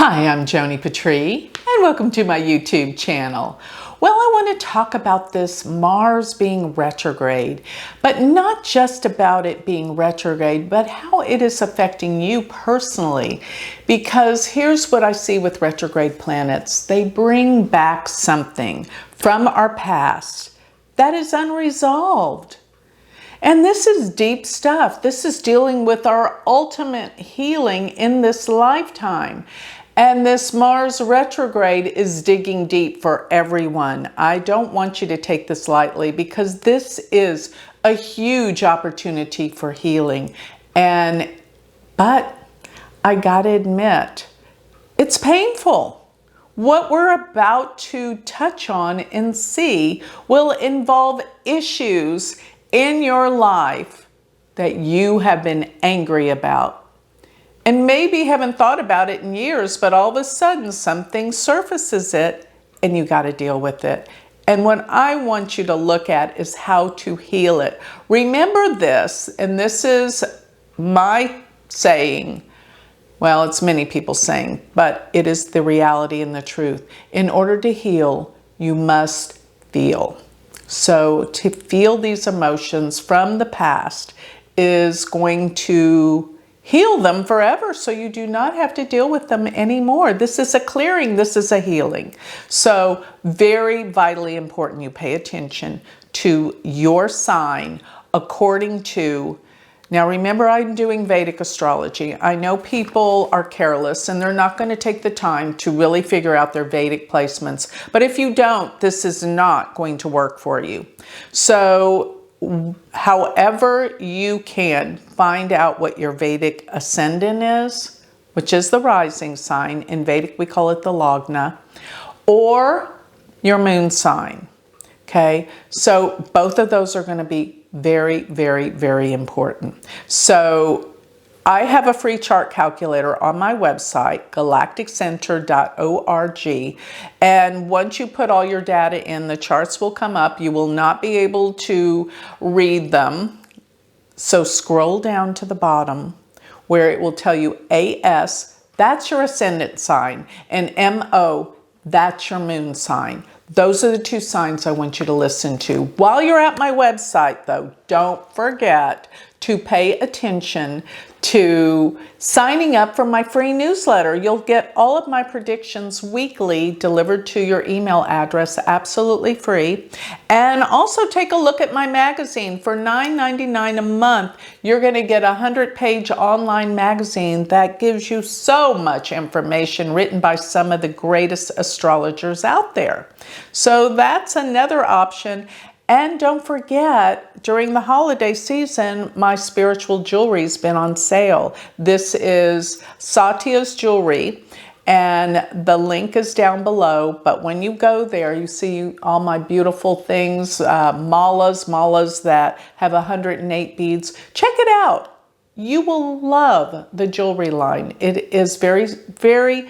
Hi, I'm Joni Patry, and welcome to my YouTube channel. Well, I want to talk about this Mars being retrograde, but not just about it being retrograde, but how it is affecting you personally. Because here's what I see with retrograde planets. They bring back something from our past that is unresolved. And this is deep stuff. This is dealing with our ultimate healing in this lifetime. And this Mars retrograde is digging deep for everyone. I don't want you to take this lightly because this is a huge opportunity for healing. But I gotta admit, it's painful. What we're about to touch on and see will involve issues in your life that you have been angry about. And maybe haven't thought about it in years, but all of a sudden something surfaces it and you got to deal with it. And what I want you to look at is how to heal it. Remember this, and this is my saying. Well, it's many people saying, but it is the reality and the truth. In order to heal, you must feel. So to feel these emotions from the past is going to heal them forever, so you do not have to deal with them anymore. This is a clearing, this is a healing. So very vitally important you pay attention to your sign according to. Now remember, I'm doing Vedic astrology. I know people are careless and they're not going to take the time to really figure out their Vedic placements. But if you don't, this is not going to work for you. So however you can find out what your Vedic ascendant is, which is the rising sign. In Vedic, we call it the Lagna, or your moon sign. Okay, so both of those are going to be very, very, very important. So I have a free chart calculator on my website, galacticcenter.org. And once you put all your data in, the charts will come up. You will not be able to read them. So scroll down to the bottom where it will tell you AS, that's your ascendant sign, and MO, that's your moon sign. Those are the two signs I want you to listen to. While you're at my website, though, don't forget to pay attention to signing up for my free newsletter. You'll get all of my predictions weekly delivered to your email address, absolutely free. And also take a look at my magazine. For $9.99 a month, you're going to get a 100-page online magazine that gives you so much information written by some of the greatest astrologers out there. So that's another option. And don't forget, during the holiday season, my spiritual jewelry's been on sale. This is Satya's Jewelry, and the link is down below. But when you go there, you see all my beautiful things, malas that have 108 beads. Check it out. You will love the jewelry line. It is very, very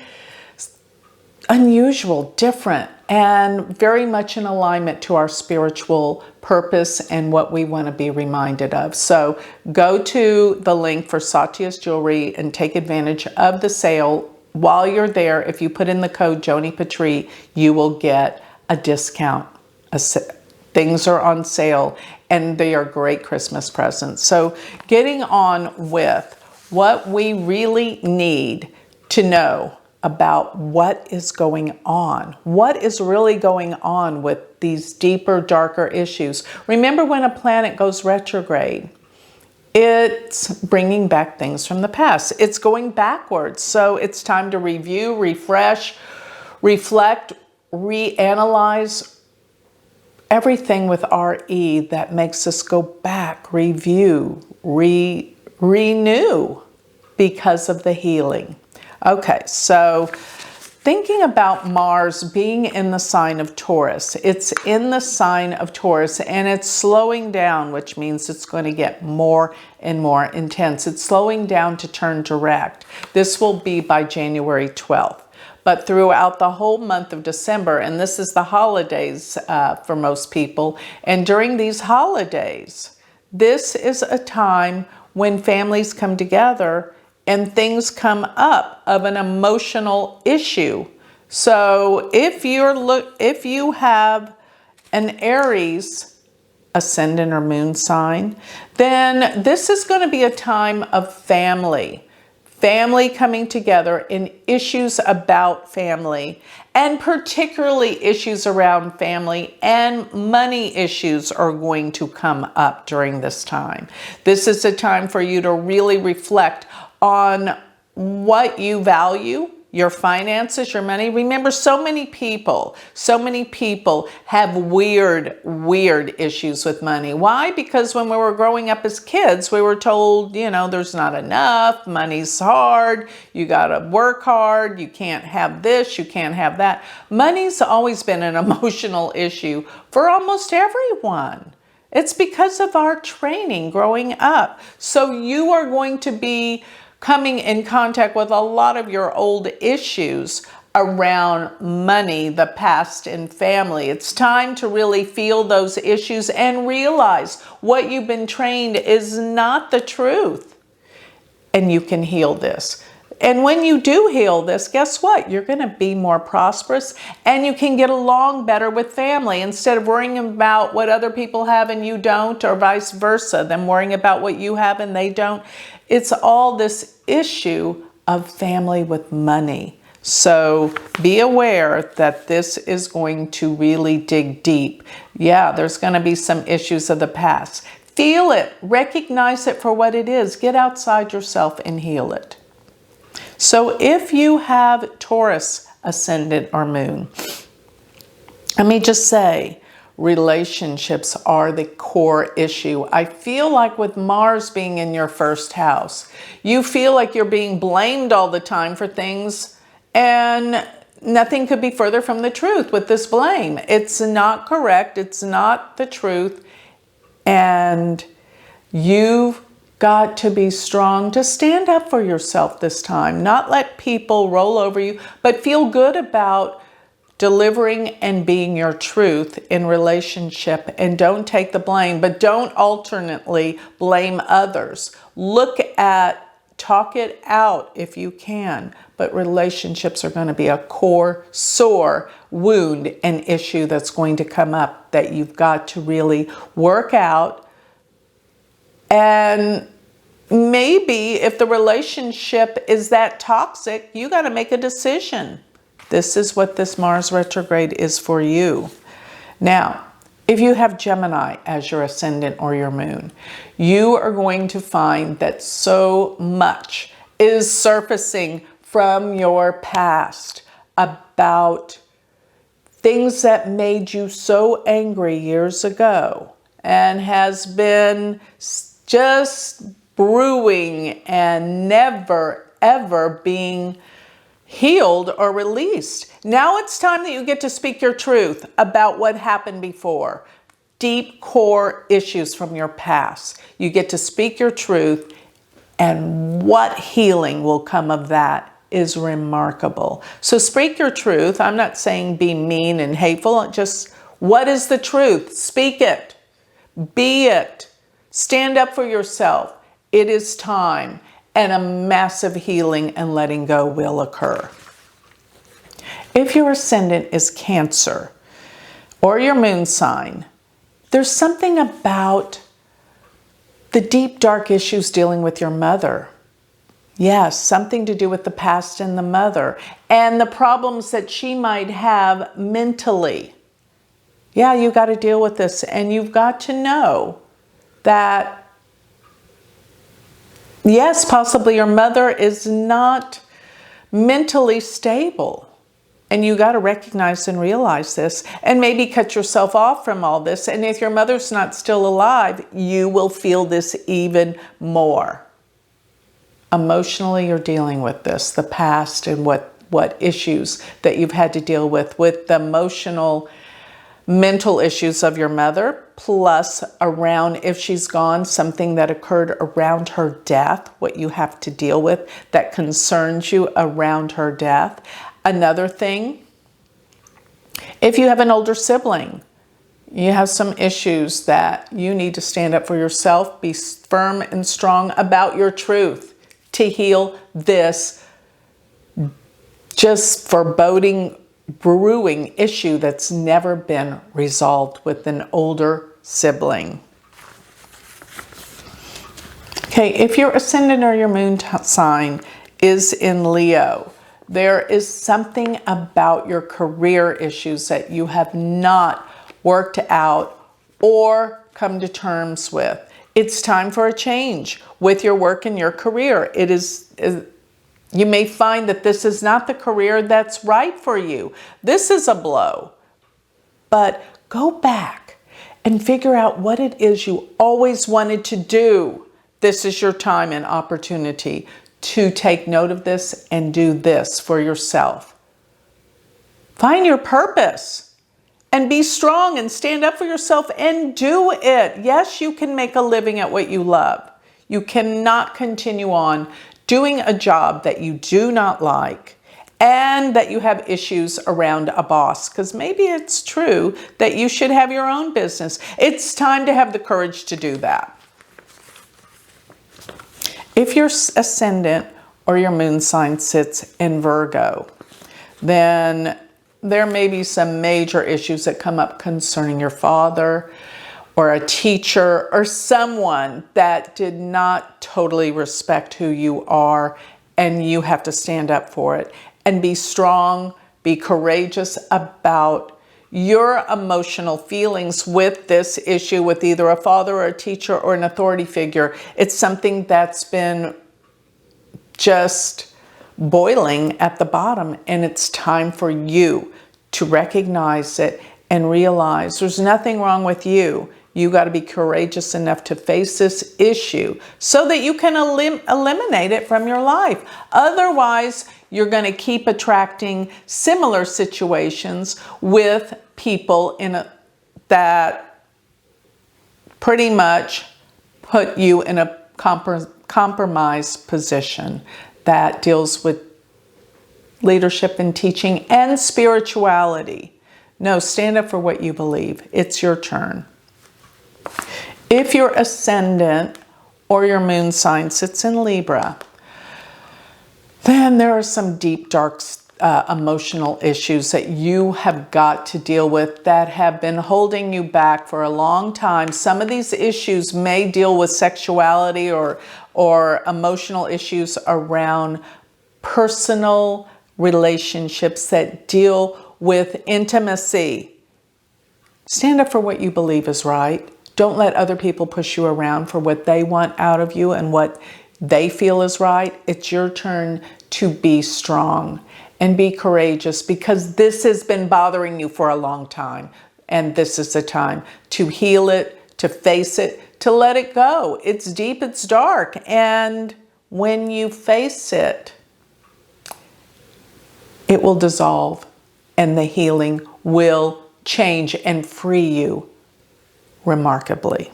unusual, different, and very much in alignment to our spiritual purpose and what we want to be reminded of. So go to the link for Satya's Jewelry and take advantage of the sale. While you're there, if you put in the code Joni Patry, you will get a discount. Things are on sale and they are great Christmas presents. So getting on with what we really need to know about what is going on. What is really going on with these deeper, darker issues? Remember, when a planet goes retrograde, it's bringing back things from the past. It's going backwards. So it's time to review, refresh, reflect, reanalyze everything with RE that makes us go back, review, renew because of the healing. Okay, so thinking about Mars being in the sign of Taurus, it's in the sign of Taurus and it's slowing down, which means it's going to get more and more intense. It's slowing down to turn direct. This will be by January 12th. But throughout the whole month of December, and this is the holidays for most people, and during these holidays, this is a time when families come together and things come up of an emotional issue. So if you have an Aries ascendant or moon sign, then this is going to be a time of family coming together in issues about family, and particularly issues around family and money issues are going to come up during this time. This is a time for you to really reflect on what you value, your finances, your money. Remember, so many people have weird issues with money. Why? Because when we were growing up as kids, we were told, there's not enough, money's hard, you gotta work hard, you can't have this, you can't have that. Money's always been an emotional issue for almost everyone. It's because of our training growing up. So you are going to be coming in contact with a lot of your old issues around money, the past, and family. It's time to really feel those issues and realize what you've been trained is not the truth. And you can heal this. And when you do heal this, guess what? You're going to be more prosperous and you can get along better with family instead of worrying about what other people have and you don't, or vice versa, them worrying about what you have and they don't. It's all this issue of family with money. So be aware that this is going to really dig deep. Yeah, there's going to be some issues of the past. Feel it, recognize it for what it is. Get outside yourself and heal it. So if you have Taurus ascendant or moon, let me just say, relationships are the core issue. I feel like with Mars being in your first house, you feel like you're being blamed all the time for things, and nothing could be further from the truth with this blame. It's not correct. It's not the truth. And you've got to be strong to stand up for yourself this time, not let people roll over you, but feel good about delivering and being your truth in relationship, and don't take the blame, but don't alternately blame others. Talk it out if you can, but relationships are going to be a core, sore wound and issue that's going to come up that you've got to really work out. And maybe if the relationship is that toxic, you got to make a decision. This is what this Mars retrograde is for you. Now, if you have Gemini as your ascendant or your moon, you are going to find that so much is surfacing from your past about things that made you so angry years ago and has been just brewing and never, ever being healed or released. Now it's time that you get to speak your truth about what happened before. Deep core issues from your past. You get to speak your truth, and what healing will come of that is remarkable. So speak your truth. I'm not saying be mean and hateful. Just what is the truth? Speak it. Be it. Stand up for yourself. It is time, and a massive healing and letting go will occur. If your ascendant is Cancer or your moon sign, there's something about the deep, dark issues dealing with your mother. Yes, something to do with the past and the mother and the problems that she might have mentally. Yeah, you got to deal with this, and you've got to know that yes, possibly your mother is not mentally stable, and you got to recognize and realize this, and maybe cut yourself off from all this. And if your mother's not still alive, you will feel this even more. Emotionally, you're dealing with this, the past, and what issues that you've had to deal with the emotional, mental issues of your mother, plus around, if she's gone, something that occurred around her death, what you have to deal with that concerns you around her death. Another thing, if you have an older sibling, you have some issues that you need to stand up for yourself, be firm and strong about your truth. to heal this just foreboding, brewing issue that's never been resolved with an older sibling. Okay, if your ascendant or your moon sign is in Leo, there is something about your career issues that you have not worked out or come to terms with. It's time for a change with your work and your career. You may find that this is not the career that's right for you. This is a blow. But go back and figure out what it is you always wanted to do. This is your time and opportunity to take note of this and do this for yourself. Find your purpose and be strong and stand up for yourself and do it. Yes, you can make a living at what you love. You cannot continue on doing a job that you do not like and that you have issues around a boss, because maybe it's true that you should have your own business. It's time to have the courage to do that. If your ascendant or your moon sign sits in Virgo, then there may be some major issues that come up concerning your father or a teacher or someone that did not totally respect who you are, and you have to stand up for it and be strong, be courageous about your emotional feelings with this issue with either a father or a teacher or an authority figure. It's something that's been just boiling at the bottom, and it's time for you to recognize it and realize there's nothing wrong with you. You got to be courageous enough to face this issue so that you can eliminate it from your life. Otherwise, you're going to keep attracting similar situations with people that pretty much put you in a compromised position that deals with leadership and teaching and spirituality. No, stand up for what you believe. It's your turn. If your ascendant or your moon sign sits in Libra, then there are some deep, dark emotional issues that you have got to deal with that have been holding you back for a long time. Some of these issues may deal with sexuality or emotional issues around personal relationships that deal with intimacy. Stand up for what you believe is right. Don't let other people push you around for what they want out of you and what they feel is right. It's your turn to be strong and be courageous, because this has been bothering you for a long time. And this is the time to heal it, to face it, to let it go. It's deep, it's dark. And when you face it, it will dissolve and the healing will change and free you remarkably.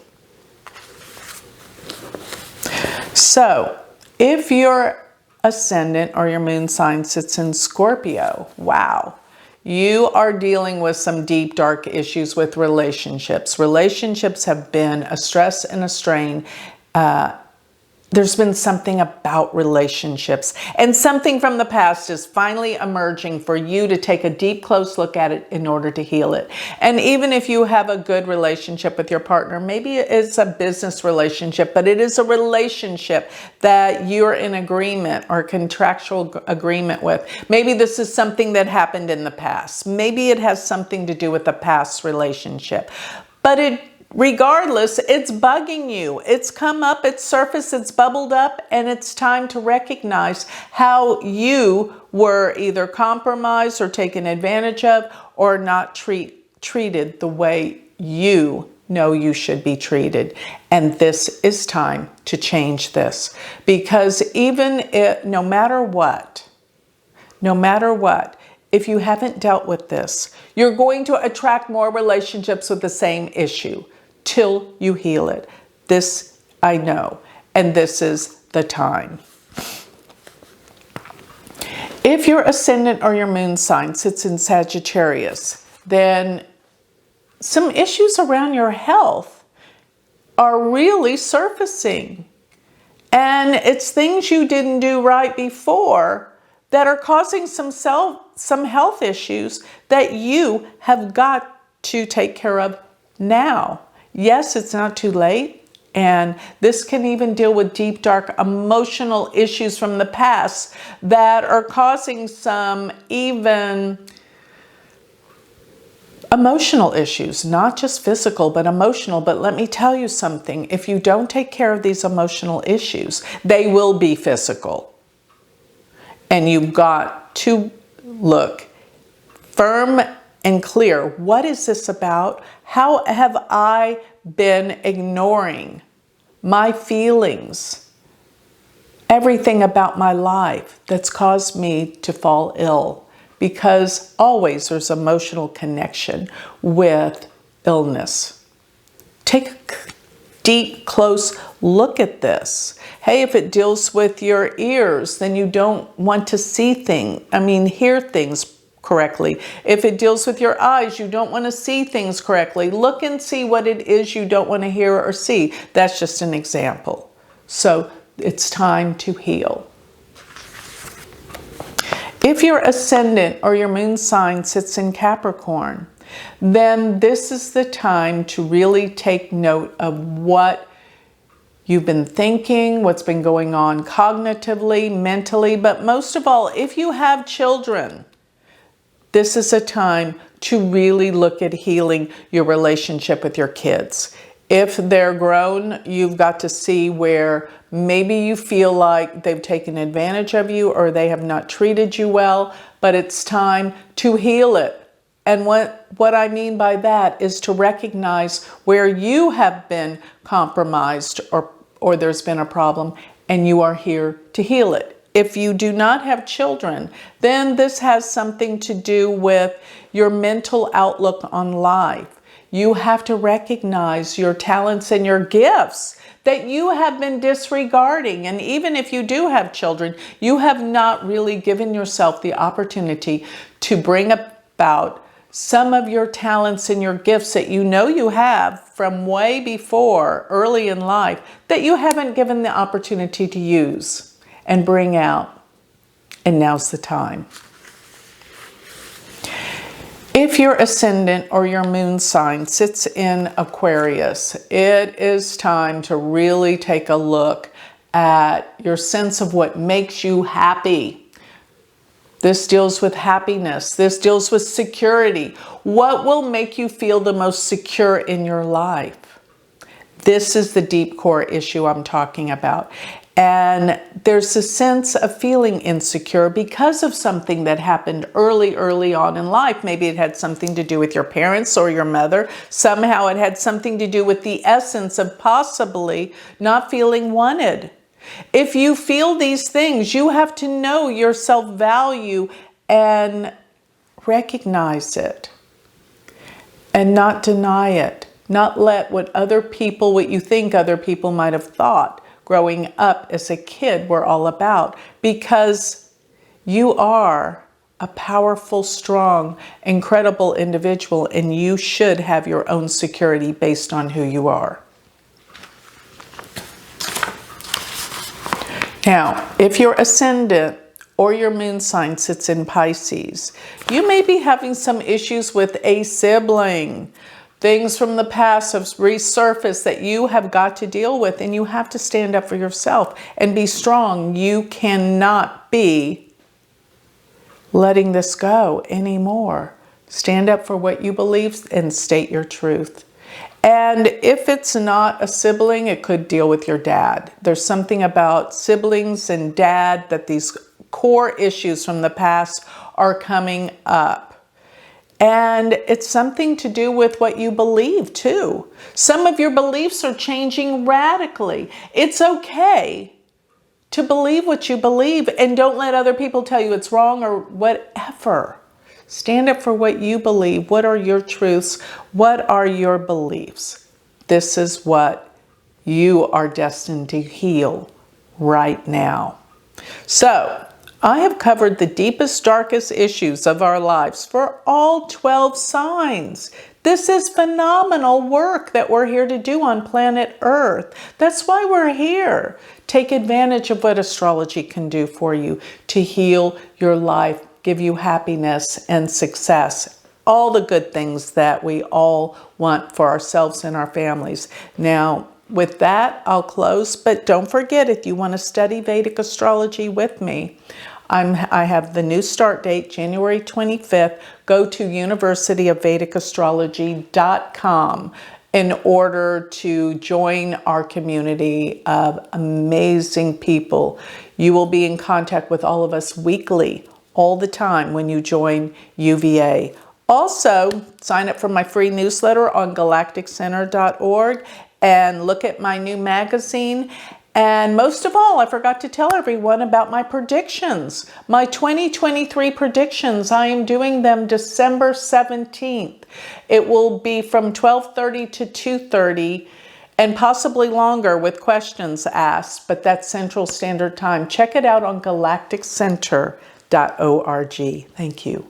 So, if your ascendant or your moon sign sits in Scorpio, wow, you are dealing with some deep, dark issues with relationships. Relationships have been a stress and a strain. There's been something about relationships, and something from the past is finally emerging for you to take a deep, close look at it in order to heal it. And even if you have a good relationship with your partner, maybe it's a business relationship, but it is a relationship that you're in agreement or contractual agreement with. Maybe this is something that happened in the past. Maybe it has something to do with a past relationship, but regardless, it's bugging you. It's come up, it's surfaced, it's bubbled up, and it's time to recognize how you were either compromised or taken advantage of or not treated the way you know you should be treated. And this is time to change this, because no matter what, if you haven't dealt with this, you're going to attract more relationships with the same issue till you heal it. This I know, and this is the time. If your ascendant or your moon sign sits in Sagittarius, then some issues around your health are really surfacing. And it's things you didn't do right before that are causing some health issues that you have got to take care of now. Yes, it's not too late. And this can even deal with deep, dark emotional issues from the past that are causing some even emotional issues, not just physical, but emotional. But let me tell you something. If you don't take care of these emotional issues, they will be physical. And you've got to look firm and clear. What is this about? How have I been ignoring my feelings, everything about my life that's caused me to fall ill? Because always there's emotional connection with illness. Take a deep, close look at this. Hey, if it deals with your ears, then you don't want to hear things correctly. If it deals with your eyes, you don't want to see things correctly. Look and see what it is you don't want to hear or see. That's just an example. So it's time to heal. If your ascendant or your moon sign sits in Capricorn, then this is the time to really take note of what you've been thinking, what's been going on cognitively, mentally, but most of all, if you have children, this is a time to really look at healing your relationship with your kids. If they're grown, you've got to see where maybe you feel like they've taken advantage of you or they have not treated you well, but it's time to heal it. And what I mean by that is to recognize where you have been compromised or there's been a problem, and you are here to heal it. If you do not have children, then this has something to do with your mental outlook on life. You have to recognize your talents and your gifts that you have been disregarding. And even if you do have children, you have not really given yourself the opportunity to bring about some of your talents and your gifts that you know you have from way before, early in life, that you haven't given the opportunity to use and bring out. And now's the time. If your ascendant or your moon sign sits in Aquarius, it is time to really take a look at your sense of what makes you happy. This deals with happiness. This deals with security. What will make you feel the most secure in your life? This is the deep core issue I'm talking about. And there's a sense of feeling insecure because of something that happened early on in life. Maybe it had something to do with your parents or your mother. Somehow it had something to do with the essence of possibly not feeling wanted. If you feel these things, you have to know your self-value and recognize it and not deny it. Not let what you think other people might have thought growing up as a kid were all about, because you are a powerful, strong, incredible individual, and you should have your own security based on who you are. Now, if your ascendant or your moon sign sits in Pisces, you may be having some issues with a sibling. Things from the past have resurfaced that you have got to deal with, and you have to stand up for yourself and be strong. You cannot be letting this go anymore. Stand up for what you believe and state your truth. And if it's not a sibling, it could deal with your dad. There's something about siblings and dad that these core issues from the past are coming up. And it's something to do with what you believe too. Some of your beliefs are changing radically. It's okay to believe what you believe, and don't let other people tell you it's wrong or whatever. Stand up for what you believe. What are your truths? What are your beliefs? This is what you are destined to heal right now. So, I have covered the deepest, darkest issues of our lives for all 12 signs. This is phenomenal work that we're here to do on planet Earth. That's why we're here. Take advantage of what astrology can do for you to heal your life, give you happiness and success. All the good things that we all want for ourselves and our families. Now, with that, I'll close, but don't forget, if you want to study Vedic astrology with me, I have the new start date, January 25th. Go to universityofvedicastrology.com in order to join our community of amazing people. You will be in contact with all of us weekly, all the time when you join UVA. Also, sign up for my free newsletter on galacticcenter.org and look at my new magazine. And most of all, I forgot to tell everyone about my predictions. My 2023 predictions, I am doing them December 17th. It will be from 12:30 to 2:30 and possibly longer with questions asked, but that's Central Standard Time. Check it out on galacticcenter.org. Thank you.